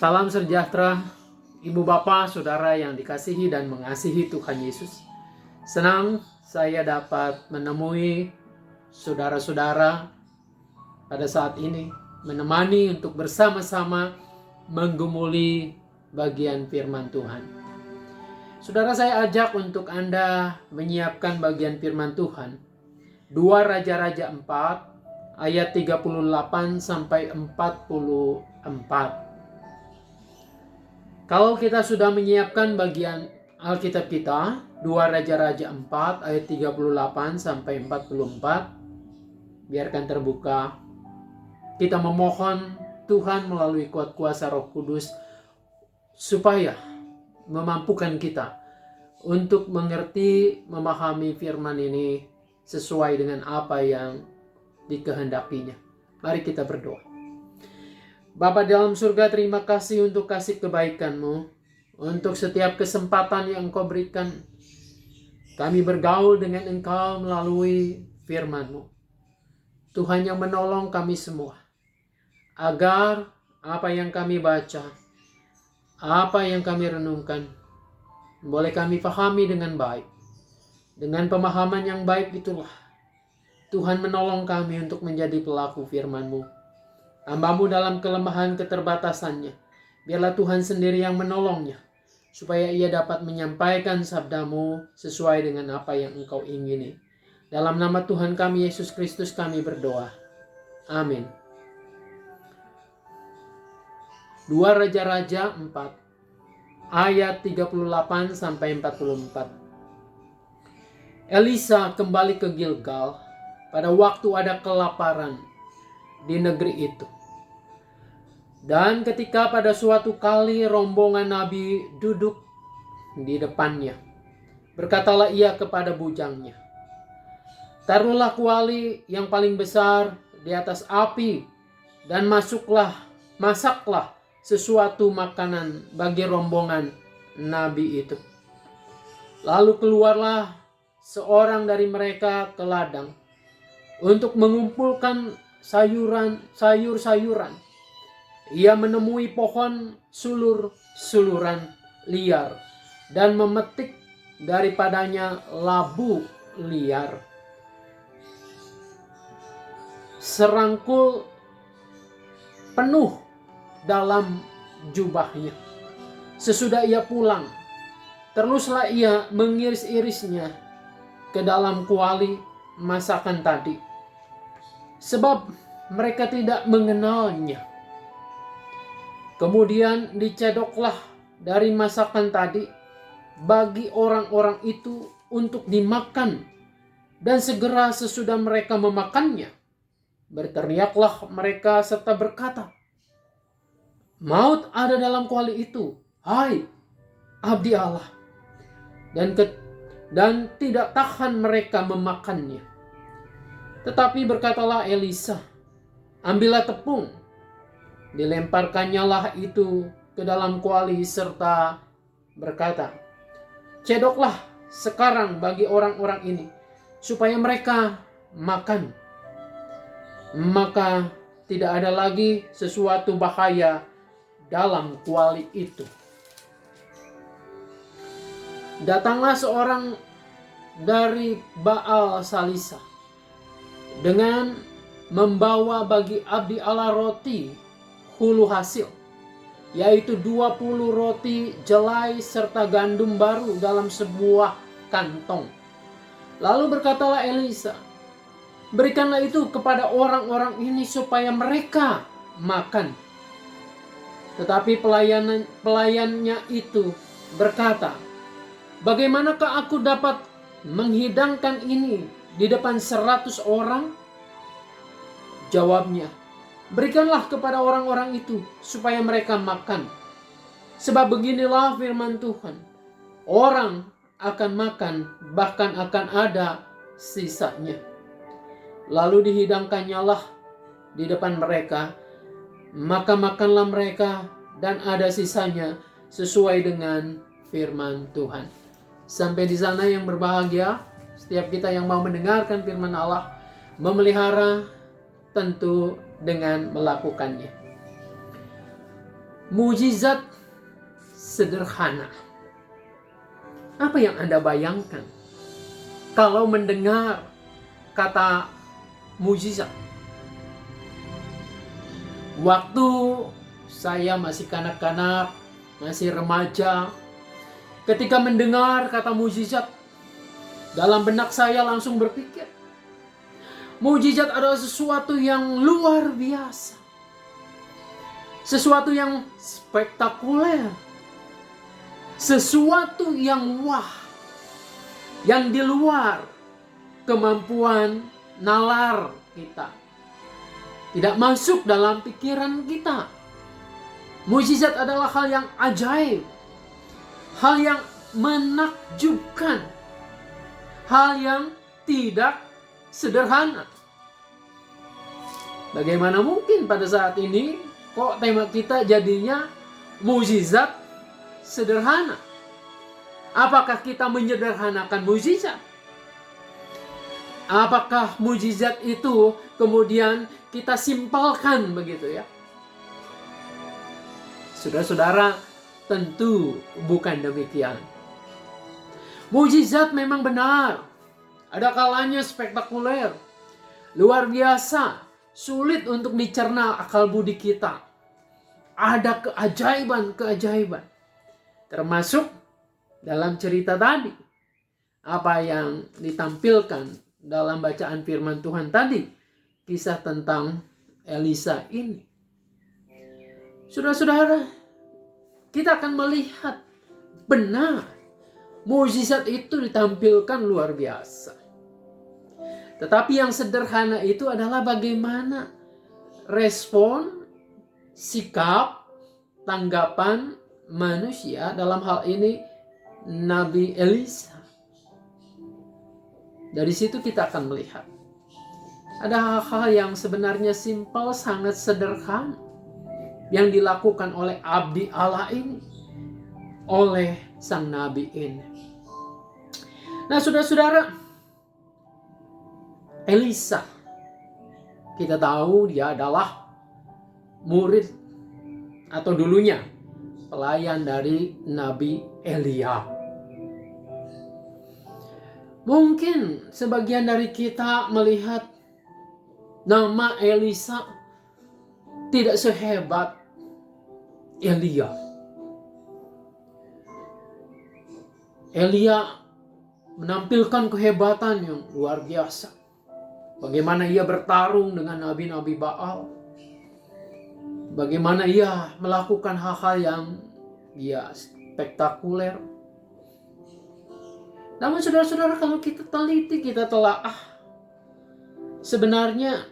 Salam sejahtera, Ibu Bapa, Saudara yang dikasihi dan mengasihi Tuhan Yesus. Senang saya dapat menemui saudara-saudara pada saat ini, menemani untuk bersama-sama menggumuli bagian firman Tuhan. Saudara, saya ajak untuk Anda menyiapkan bagian firman Tuhan. 2 Raja-Raja 4 ayat 38 sampai 44. Kalau kita sudah menyiapkan bagian Alkitab kita, 2 Raja-Raja 4 ayat 38 sampai 44, biarkan terbuka. Kita memohon Tuhan melalui kuat kuasa Roh Kudus supaya memampukan kita untuk mengerti, memahami firman ini sesuai dengan apa yang dikehendakinya. Mari kita berdoa. Bapa dalam surga, terima kasih untuk kasih kebaikan-Mu, untuk setiap kesempatan yang Engkau berikan. Kami bergaul dengan Engkau melalui firman-Mu. Tuhan yang menolong kami semua, agar apa yang kami baca, apa yang kami renungkan, boleh kami pahami dengan baik. Dengan pemahaman yang baik itulah Tuhan menolong kami untuk menjadi pelaku firman-Mu. Hamba-Mu dalam kelemahan keterbatasannya, biarlah Tuhan sendiri yang menolongnya, supaya ia dapat menyampaikan sabda-Mu sesuai dengan apa yang Engkau ingini. Dalam nama Tuhan kami Yesus Kristus kami berdoa. Amin. 2 Raja-Raja 4 ayat 38 sampai 44. Elisa kembali ke Gilgal pada waktu ada kelaparan di negeri itu. Dan ketika pada suatu kali rombongan Nabi duduk di depannya, berkatalah ia kepada bujangnya, "Taruhlah kuali yang paling besar di atas api dan masaklah sesuatu makanan bagi rombongan Nabi itu." Lalu keluarlah seorang dari mereka ke ladang untuk mengumpulkan sayur-sayuran. Ia menemui pohon sulur-suluran liar dan memetik daripadanya labu liar. Serangkul penuh dalam jubahnya. Sesudah ia pulang, teruslah ia mengiris-irisnya ke dalam kuali masakan tadi, sebab mereka tidak mengenalnya. Kemudian dicedoklah dari masakan tadi bagi orang-orang itu untuk dimakan, dan segera sesudah mereka memakannya, berteriaklah mereka serta berkata, "Maut ada dalam kuali itu, hai abdi Allah." Dan tidak tahan mereka memakannya. Tetapi berkatalah Elisa, "Ambillah tepung." Dilemparkannyalah itu ke dalam kuali serta berkata, "Cedoklah sekarang bagi orang-orang ini, supaya mereka makan." Maka tidak ada lagi sesuatu bahaya dalam kuali itu. Datanglah seorang dari Baal Salisa dengan membawa bagi abdi Allah roti hulu hasil, yaitu 20 roti jelai serta gandum baru dalam sebuah kantong. Lalu berkatalah Elisa, "Berikanlah itu kepada orang-orang ini supaya mereka makan." Tetapi pelayannya itu berkata, "Bagaimanakah aku dapat menghidangkan ini di depan 100 orang?" Jawabnya, "Berikanlah kepada orang-orang itu supaya mereka makan. Sebab beginilah firman Tuhan, orang akan makan, bahkan akan ada sisanya." Lalu dihidangkannyalah di depan mereka, maka makanlah mereka dan ada sisanya sesuai dengan firman Tuhan. Sampai di sana yang berbahagia, setiap kita yang mau mendengarkan firman Allah, memelihara tentu dengan melakukannya. Mujizat sederhana. Apa yang Anda bayangkan kalau mendengar kata mujizat? Waktu saya masih kanak-kanak, masih remaja, ketika mendengar kata mujizat, dalam benak saya langsung berpikir, mujizat adalah sesuatu yang luar biasa. Sesuatu yang spektakuler. Sesuatu yang wah. Yang di luar kemampuan nalar kita. Tidak masuk dalam pikiran kita. Mujizat adalah hal yang ajaib. Hal yang menakjubkan. Hal yang tidak sederhana. Bagaimana mungkin pada saat ini kok tema kita jadinya mujizat sederhana? Apakah kita menyederhanakan mujizat? Apakah mujizat itu kemudian kita simpelkan begitu ya? Saudara-saudara, tentu bukan demikian. Mujizat memang benar. Ada kalanya spektakuler, luar biasa, sulit untuk dicerna akal budi kita. Ada keajaiban-keajaiban. Termasuk dalam cerita tadi. Apa yang ditampilkan dalam bacaan firman Tuhan tadi. Kisah tentang Elisa ini. Saudara-saudara, kita akan melihat benar mukjizat itu ditampilkan luar biasa. Tetapi yang sederhana itu adalah bagaimana respon, sikap, tanggapan manusia, dalam hal ini Nabi Elisa. Dari situ kita akan melihat ada hal-hal yang sebenarnya simpel, sangat sederhana yang dilakukan oleh abdi Allah ini, oleh sang nabi ini. Nah, saudara-saudara, Elisa, kita tahu dia adalah murid atau dulunya pelayan dari Nabi Elia. Mungkin sebagian dari kita melihat nama Elisa tidak sehebat Elia. Elia menampilkan kehebatan yang luar biasa. Bagaimana ia bertarung dengan nabi-nabi Baal. Bagaimana ia melakukan hal-hal yang spektakuler. Namun saudara-saudara, kalau kita teliti, kita telaah, sebenarnya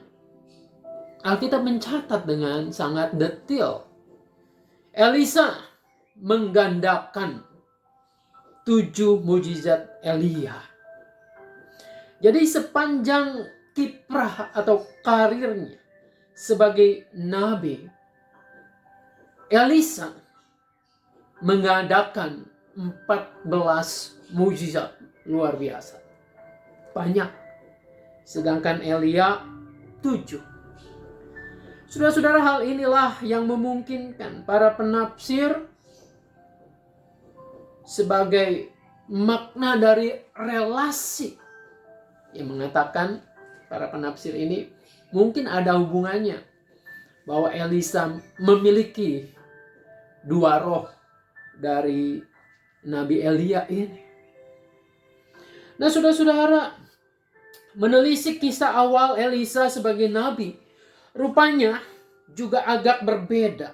Alkitab mencatat dengan sangat detail. Elisa menggandakan 7 mujizat Elia. Jadi sepanjang kiprah atau karirnya sebagai nabi, Elisa mengadakan 14 mujizat luar biasa. Banyak. Sedangkan Elia 7. Saudara-saudara, hal inilah yang memungkinkan para penafsir sebagai makna dari relasi, yang mengatakan para penafsir ini mungkin ada hubungannya bahwa Elisa memiliki 2 roh dari Nabi Elia ini. Nah, saudara-saudara, menelisik kisah awal Elisa sebagai nabi, rupanya juga agak berbeda.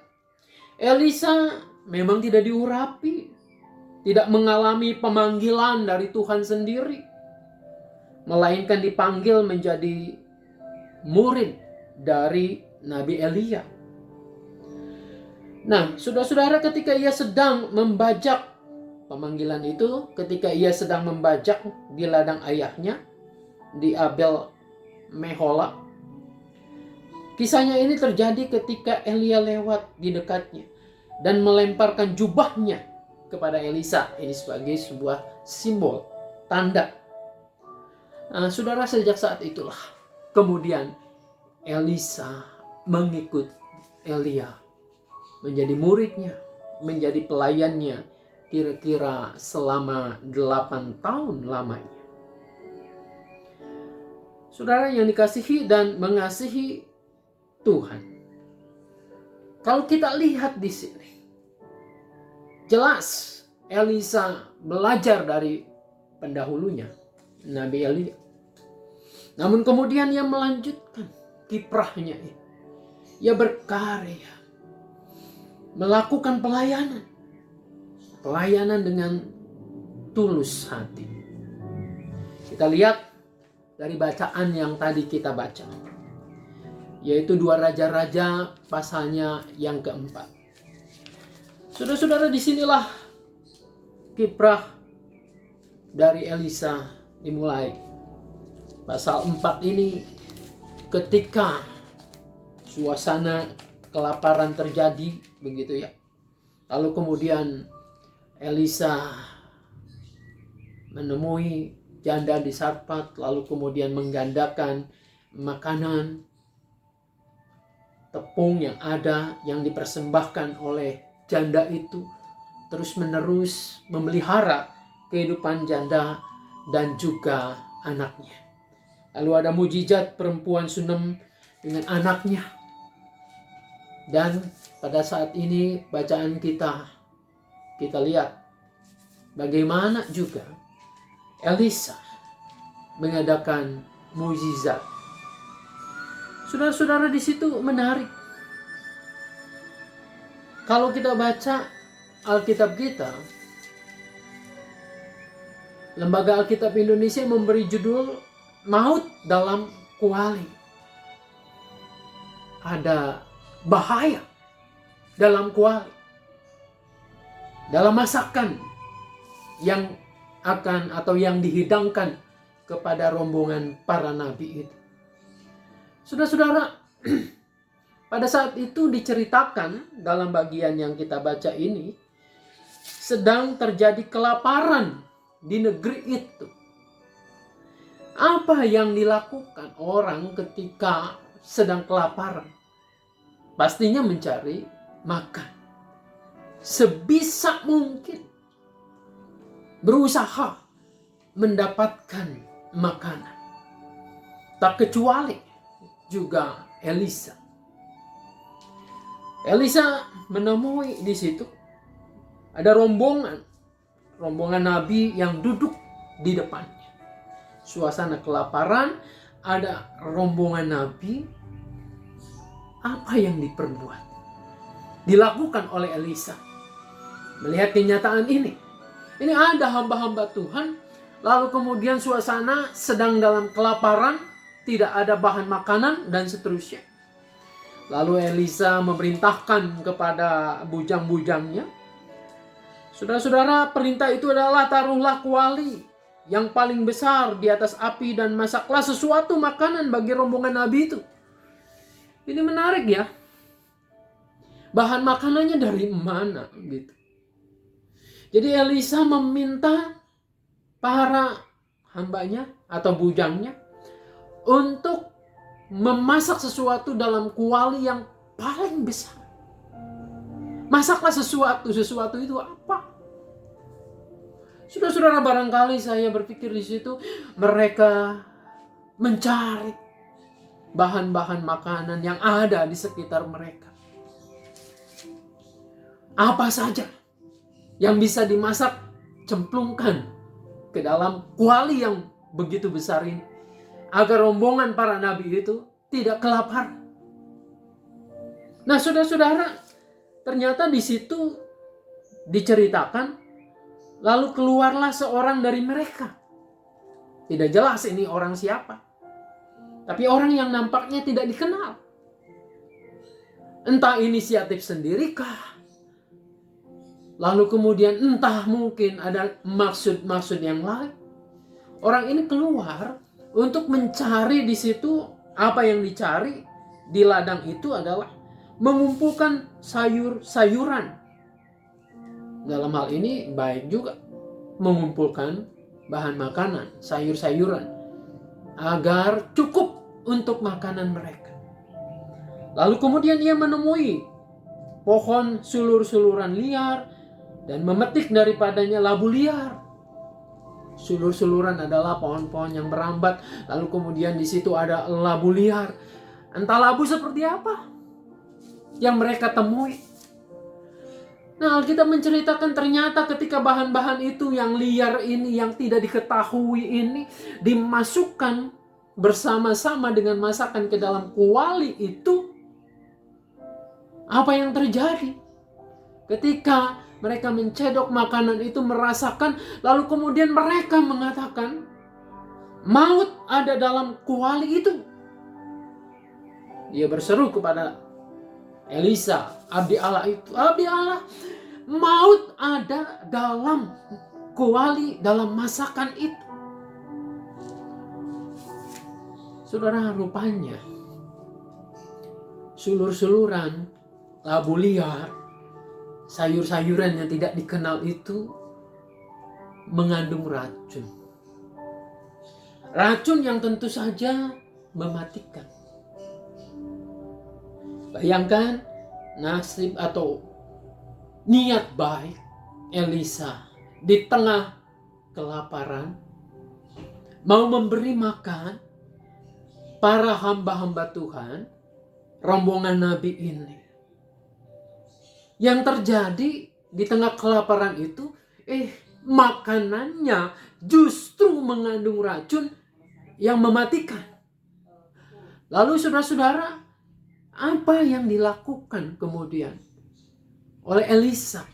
Elisa memang tidak diurapi, tidak mengalami pemanggilan dari Tuhan sendiri, melainkan dipanggil menjadi murid dari Nabi Elia. Nah, saudara-saudara, ketika ia sedang membajak pemanggilan itu, ketika ia sedang membajak di ladang ayahnya, di Abel Mehola, kisahnya ini terjadi ketika Elia lewat di dekatnya dan melemparkan jubahnya kepada Elisa. Ini sebagai sebuah simbol, tanda. Nah, saudara, sejak saat itulah kemudian Elisa mengikut Elia. menjadi muridnya, menjadi pelayannya, kira-kira selama 8 tahun lamanya. Saudara yang dikasihi dan mengasihi Tuhan, kalau kita lihat di sini, jelas Elisa belajar dari pendahulunya, Nabi Elia. Namun kemudian ia melanjutkan kiprahnya ini. Ia berkarya, melakukan pelayanan. Pelayanan dengan tulus hati. Kita lihat dari bacaan yang tadi kita baca, yaitu 2 Raja-Raja pasalnya yang keempat. Saudara-saudara, disinilah kiprah dari Elisa dimulai. Pasal 4 ini ketika suasana kelaparan terjadi, begitu ya. Lalu kemudian Elisa menemui janda di Sarfat, lalu kemudian menggandakan makanan, tepung yang ada yang dipersembahkan oleh janda itu, terus menerus memelihara kehidupan janda dan juga anaknya. Lalu ada mujizat perempuan Sunem dengan anaknya. Dan pada saat ini bacaan kita lihat bagaimana juga Elisa mengadakan mujizat. Saudara-saudara, di situ menarik. Kalau kita baca Alkitab kita, Lembaga Alkitab Indonesia memberi judul Maut dalam Kuali. Ada bahaya dalam kuali, dalam masakan yang akan atau yang dihidangkan kepada rombongan para nabi itu. Saudara-saudara, pada saat itu diceritakan dalam bagian yang kita baca ini, sedang terjadi kelaparan di negeri itu. Apa yang dilakukan orang ketika sedang kelaparan? Pastinya mencari makan. Sebisa mungkin berusaha mendapatkan makanan. Tak kecuali juga Elisa. Elisa menemui di situ ada rombongan nabi yang duduk di depannya. Suasana kelaparan, ada rombongan nabi. Apa yang diperbuat, dilakukan oleh Elisa? Melihat kenyataan ini ada hamba-hamba Tuhan, lalu kemudian suasana sedang dalam kelaparan, tidak ada bahan makanan dan seterusnya. Lalu Elisa memerintahkan kepada bujang-bujangnya, saudara-saudara, perintah itu adalah taruhlah kuali yang paling besar di atas api dan masaklah sesuatu makanan bagi rombongan nabi itu. Ini menarik ya. Bahan makanannya dari mana gitu. Jadi Elisa meminta para hambanya atau bujangnya untuk memasak sesuatu dalam kuali yang paling besar. Masaklah sesuatu itu apa? Saudara-saudara, barangkali saya berpikir di situ mereka mencari bahan-bahan makanan yang ada di sekitar mereka. Apa saja yang bisa dimasak, cemplungkan ke dalam kuali yang begitu besar ini, agar rombongan para nabi itu tidak kelaparan. Nah, saudara-saudara, ternyata di situ diceritakan, lalu keluarlah seorang dari mereka. Tidak jelas ini orang siapa. Tapi orang yang nampaknya tidak dikenal. Entah inisiatif sendirikah? Lalu kemudian entah mungkin ada maksud-maksud yang lain. Orang ini keluar untuk mencari di situ. Apa yang dicari di ladang itu adalah mengumpulkan sayur-sayuran. Dalam hal ini baik juga mengumpulkan bahan makanan, sayur-sayuran, agar cukup untuk makanan mereka. Lalu kemudian ia menemui pohon sulur-suluran liar dan memetik daripadanya labu liar. Sulur-suluran adalah pohon-pohon yang merambat, lalu kemudian di situ ada labu liar. Entah labu seperti apa yang mereka temui. Nah, Alkitab menceritakan ternyata ketika bahan-bahan itu yang liar ini, yang tidak diketahui ini, dimasukkan bersama-sama dengan masakan ke dalam kuali itu, apa yang terjadi? Ketika mereka mencedok makanan itu, merasakan, lalu kemudian mereka mengatakan, maut ada dalam kuali itu. Dia berseru kepada Elisa, abdi Allah itu, abdi Allah, maut ada dalam kuali, dalam masakan itu. Saudara, rupanya sulur-suluran, labu liar, sayur-sayuran yang tidak dikenal itu mengandung racun. Racun yang tentu saja mematikan. Bayangkan nasib atau niat baik Elisa di tengah kelaparan, mau memberi makan para hamba-hamba Tuhan, rombongan nabi ini. Yang terjadi di tengah kelaparan itu, makanannya justru mengandung racun yang mematikan. Lalu saudara-saudara, apa yang dilakukan kemudian oleh Elisa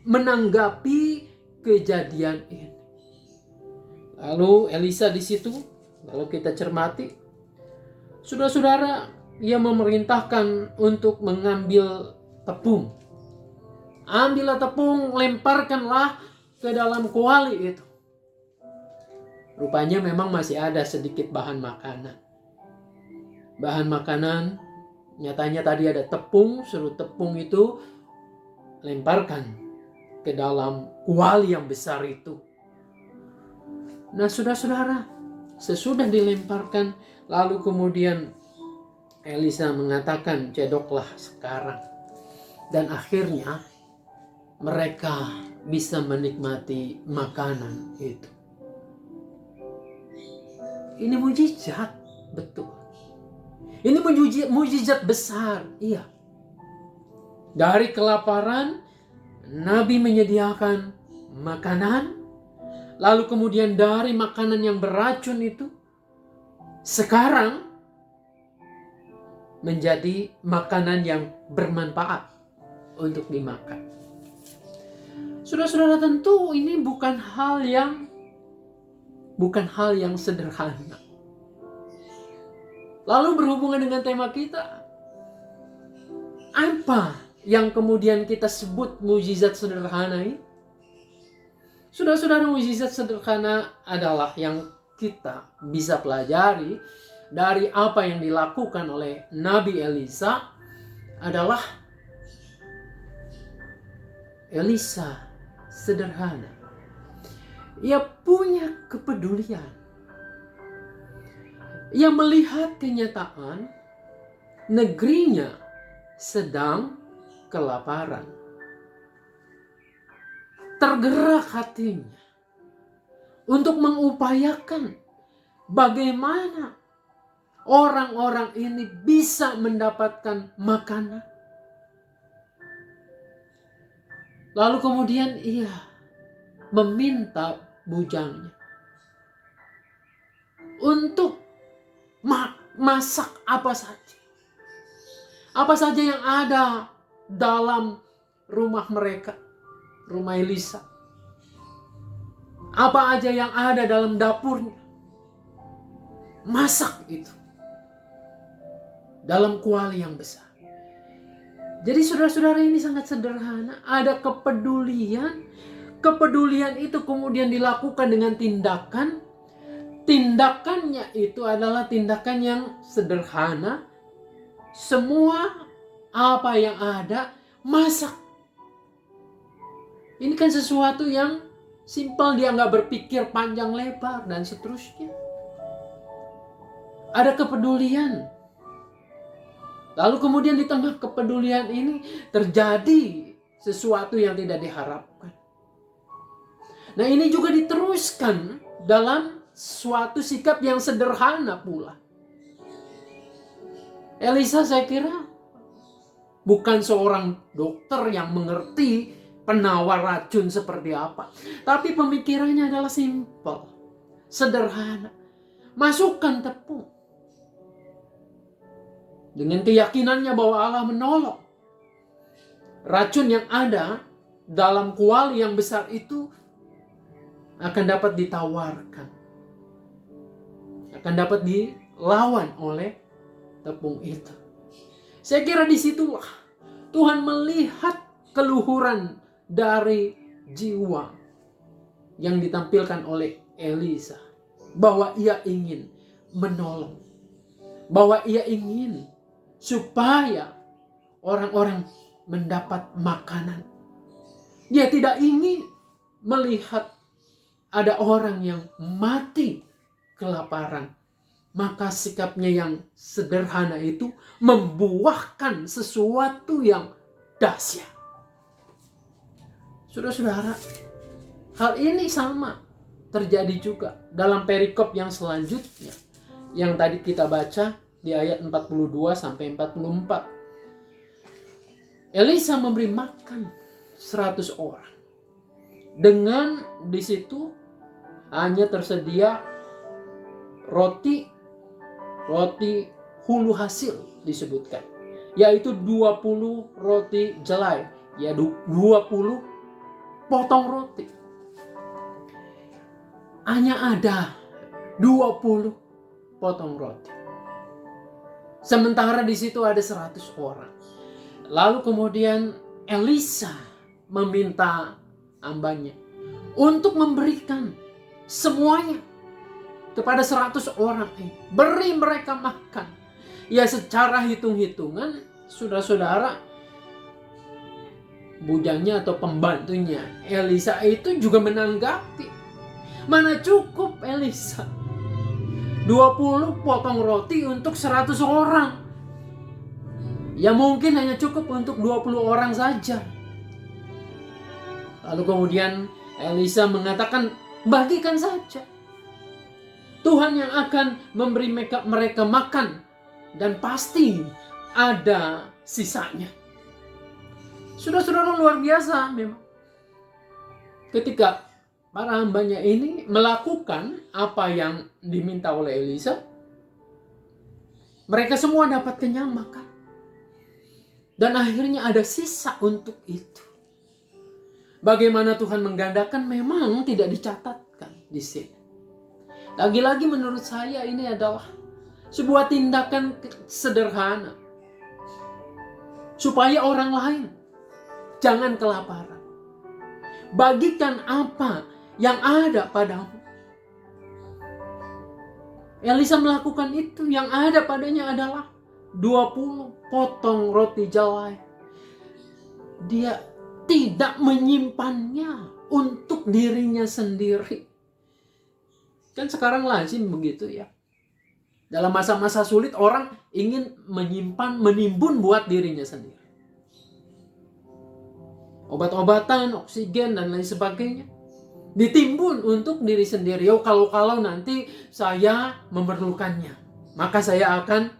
menanggapi kejadian ini? Lalu Elisa di situ, kalau kita cermati, saudara-saudara, ia memerintahkan untuk mengambil tepung. Ambillah tepung, lemparkanlah ke dalam kuali itu. Rupanya memang masih ada sedikit bahan makanan. Bahan makanan, nyatanya tadi ada tepung, suruh tepung itu lemparkan ke dalam kuali yang besar itu. Nah, saudara-saudara, sesudah dilemparkan, lalu kemudian Elisa mengatakan, cedoklah sekarang. Dan akhirnya mereka bisa menikmati makanan itu. Ini mujizat, betul. Ini mujizat besar, iya. Dari kelaparan, Nabi menyediakan makanan. Lalu kemudian dari makanan yang beracun itu, sekarang menjadi makanan yang bermanfaat untuk dimakan. Saudara-saudara, tentu ini bukan hal yang sederhana. Lalu berhubungan dengan tema kita, apa yang kemudian kita sebut mujizat sederhana ini? Saudara-saudara, mujizat sederhana adalah yang kita bisa pelajari dari apa yang dilakukan oleh Nabi Elisa adalah Elisa sederhana. Ia punya kepedulian. Ia melihat kenyataan negerinya sedang kelaparan. Tergerak hatinya untuk mengupayakan bagaimana orang-orang ini bisa mendapatkan makanan. Lalu kemudian ia meminta bujangnya untuk masak apa saja. Apa saja yang ada dalam rumah mereka, rumah Elisa. Apa aja yang ada dalam dapurnya. Masak itu dalam kuali yang besar. Jadi saudara-saudara, ini sangat sederhana. Ada kepedulian. Kepedulian itu kemudian dilakukan dengan tindakan. Tindakannya itu adalah tindakan yang sederhana. Semua apa yang ada, masak. Ini kan sesuatu yang simpel, dia nggak berpikir panjang lebar dan seterusnya. Ada kepedulian. Lalu kemudian di tengah kepedulian ini terjadi sesuatu yang tidak diharapkan. Nah, ini juga diteruskan dalam suatu sikap yang sederhana pula. Elisa saya kira bukan seorang dokter yang mengerti penawar racun seperti apa. Tapi pemikirannya adalah simpel, sederhana. Masukkan tepung. Dengan keyakinannya bahwa Allah menolong. Racun yang ada dalam kuali yang besar itu akan dapat ditawarkan. Akan dapat dilawan oleh tepung itu. Saya kira disitulah Tuhan melihat keluhuran dari jiwa yang ditampilkan oleh Elisa. Bahwa ia ingin menolong. Bahwa ia ingin supaya orang-orang mendapat makanan. Dia tidak ingin melihat ada orang yang mati kelaparan. Maka sikapnya yang sederhana itu membuahkan sesuatu yang dahsyat. Saudara-saudara, hal ini sama terjadi juga dalam perikop yang selanjutnya. Yang tadi kita baca di ayat 42 sampai 44. Elisa memberi makan 100 orang. Dengan di situ hanya tersedia roti hulu hasil disebutkan. Yaitu 20 roti jelai. Ya 20 potong roti. Hanya ada 20 potong roti. Sementara di situ ada 100 orang. Lalu kemudian Elisa meminta hambanya untuk memberikan semuanya kepada 100 orang ini. Beri mereka makan. Ya secara hitung-hitungan, saudara-saudara, bujangnya atau pembantunya Elisa itu juga menanggapi. Mana cukup Elisa? 20 potong roti untuk 100 orang. Ya mungkin hanya cukup untuk 20 orang saja. Lalu kemudian Elisa mengatakan, bagikan saja. Tuhan yang akan memberi mereka makan. Dan pasti ada sisanya. Saudara-saudara, luar biasa memang. Ketika para hambanya ini melakukan apa yang diminta oleh Elisa, mereka semua dapat kenyang makan. Dan akhirnya ada sisa untuk itu. Bagaimana Tuhan menggandakan memang tidak dicatatkan di sini. Lagi-lagi menurut saya ini adalah sebuah tindakan sederhana. Supaya orang lain jangan kelaparan. Bagikan apa yang ada padamu. Elisa melakukan itu. Yang ada padanya adalah 20 potong roti jelai. Dia tidak menyimpannya untuk dirinya sendiri. Kan sekarang lazim begitu ya. Dalam masa-masa sulit orang ingin menyimpan, menimbun buat dirinya sendiri. Obat-obatan, oksigen dan lain sebagainya ditimbun untuk diri sendiri. Kalau nanti saya memerlukannya, maka saya akan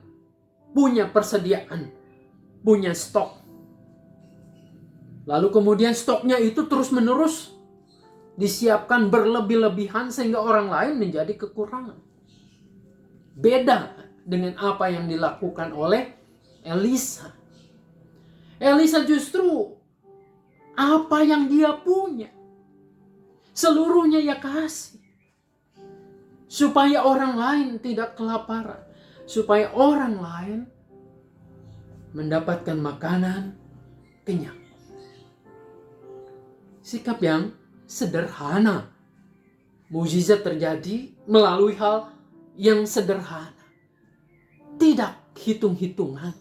punya persediaan, punya stok. Lalu kemudian stoknya itu terus-menerus disiapkan berlebih-lebihan sehingga orang lain menjadi kekurangan. Beda dengan apa yang dilakukan oleh Elisa. Elisa justru apa yang dia punya, seluruhnya ia kasih. Supaya orang lain tidak kelaparan. Supaya orang lain mendapatkan makanan kenyang. Sikap yang sederhana. Mukjizat terjadi melalui hal yang sederhana. Tidak hitung-hitungan.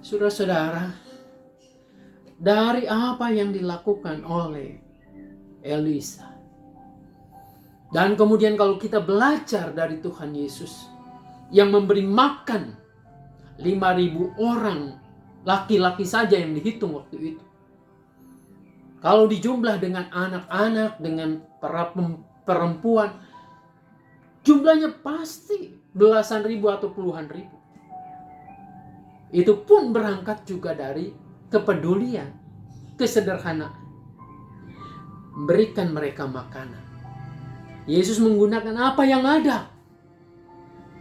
Saudara-saudara, dari apa yang dilakukan oleh Elisa. Dan kemudian kalau kita belajar dari Tuhan Yesus yang memberi makan 5.000 orang laki-laki saja yang dihitung waktu itu. Kalau dijumlah dengan anak-anak, dengan para perempuan, jumlahnya pasti belasan ribu atau puluhan ribu. Itu pun berangkat juga dari kepedulian, kesederhanaan. Berikan mereka makanan. Yesus menggunakan apa yang ada.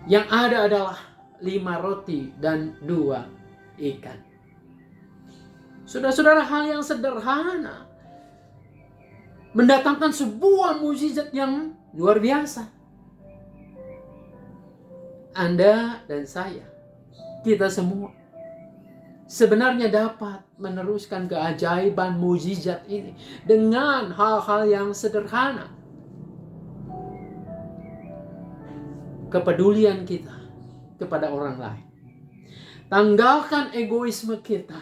Yang ada adalah 5 roti dan 2 ikan. Saudara-saudara, hal yang sederhana mendatangkan sebuah mukjizat yang luar biasa. Anda dan saya, kita semua sebenarnya dapat meneruskan keajaiban mukjizat ini dengan hal-hal yang sederhana. Kepedulian kita kepada orang lain. Tanggalkan egoisme kita.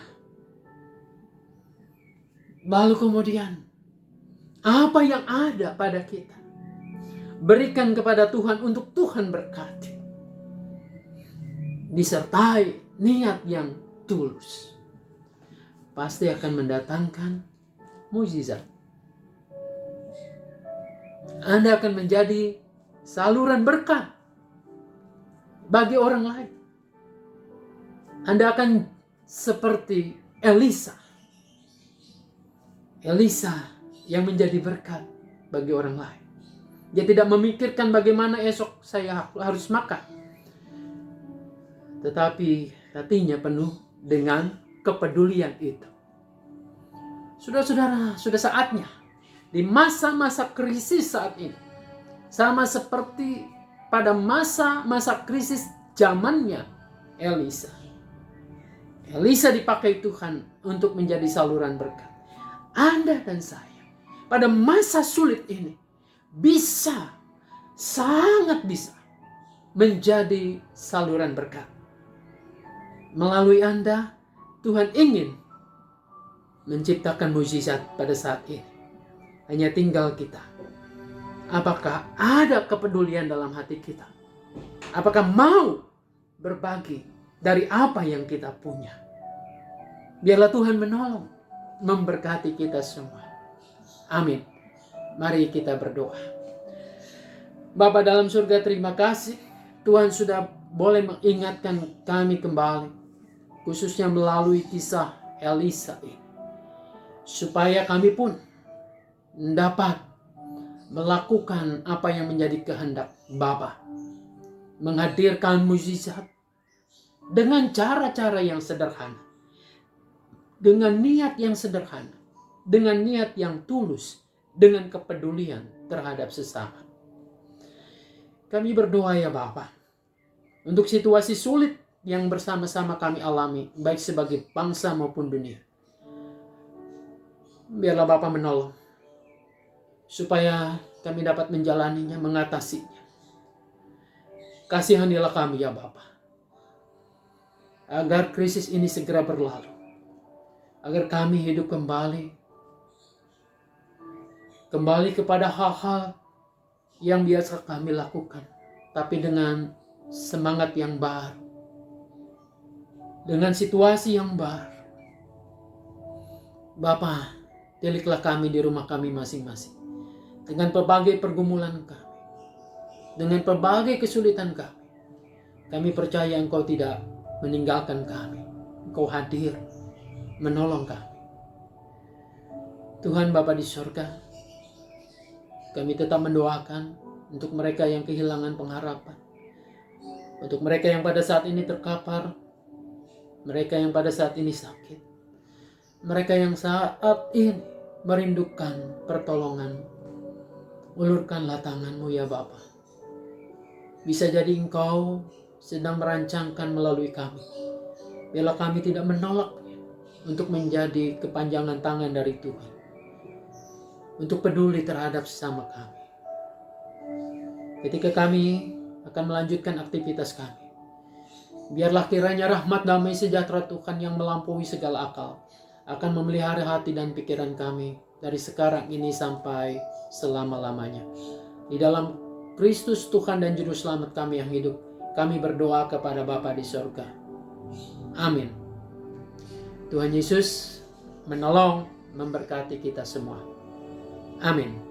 Lalu kemudian, apa yang ada pada kita, berikan kepada Tuhan untuk Tuhan berkati. Disertai niat yang tulus, pasti akan mendatangkan mukjizat. Anda akan menjadi saluran berkat bagi orang lain. Anda akan seperti Elisa yang menjadi berkat bagi orang lain. Dia tidak memikirkan bagaimana esok saya harus makan, tetapi hatinya penuh dengan kepedulian itu. Saudara-saudara, sudah saatnya di masa-masa krisis saat ini, sama seperti pada masa-masa krisis zamannya Elisa. Elisa dipakai Tuhan untuk menjadi saluran berkat. Anda dan saya pada masa sulit ini bisa, sangat bisa menjadi saluran berkat. Melalui Anda, Tuhan ingin menciptakan mukjizat pada saat ini. Hanya tinggal kita. Apakah ada kepedulian dalam hati kita? Apakah mau berbagi dari apa yang kita punya? Biarlah Tuhan menolong, memberkati kita semua. Amin. Mari kita berdoa. Bapa dalam surga, terima kasih Tuhan sudah boleh mengingatkan kami kembali, khususnya melalui kisah Elisa ini, supaya kami pun dapat melakukan apa yang menjadi kehendak Bapa, menghadirkan mukjizat dengan cara-cara yang sederhana, dengan niat yang sederhana, dengan niat yang tulus, dengan kepedulian terhadap sesama. Kami berdoa ya Bapa, untuk situasi sulit yang bersama-sama kami alami, baik sebagai bangsa maupun dunia. Biarlah Bapa menolong, supaya kami dapat menjalaninya, mengatasinya. Kasihanilah kami ya Bapa, agar krisis ini segera berlalu, agar kami hidup kembali kepada hal-hal yang biasa kami lakukan, tapi dengan semangat yang baru, dengan situasi yang baru. Bapa, tiliklah kami di rumah kami masing-masing, dengan berbagai pergumulan kami, dengan berbagai kesulitan kami. Kami percaya Engkau tidak meninggalkan kami. Engkau hadir menolong kami. Tuhan Bapa di surga, kami tetap mendoakan untuk mereka yang kehilangan pengharapan, untuk mereka yang pada saat ini terkapar, mereka yang pada saat ini sakit, mereka yang saat ini merindukan pertolongan. Ulurkanlah tangan-Mu ya Bapa. Bisa jadi Engkau sedang merancangkan melalui kami. Biarlah kami tidak menolaknya untuk menjadi kepanjangan tangan dari Tuhan, untuk peduli terhadap sesama kami. Ketika kami akan melanjutkan aktivitas kami, biarlah kiranya rahmat, damai, sejahtera Tuhan yang melampaui segala akal akan memelihara hati dan pikiran kami dari sekarang ini sampai selama-lamanya. Di dalam Kristus Tuhan dan Juru Selamat kami yang hidup, kami berdoa kepada Bapa di surga. Amin. Tuhan Yesus menolong, memberkati kita semua. Amin.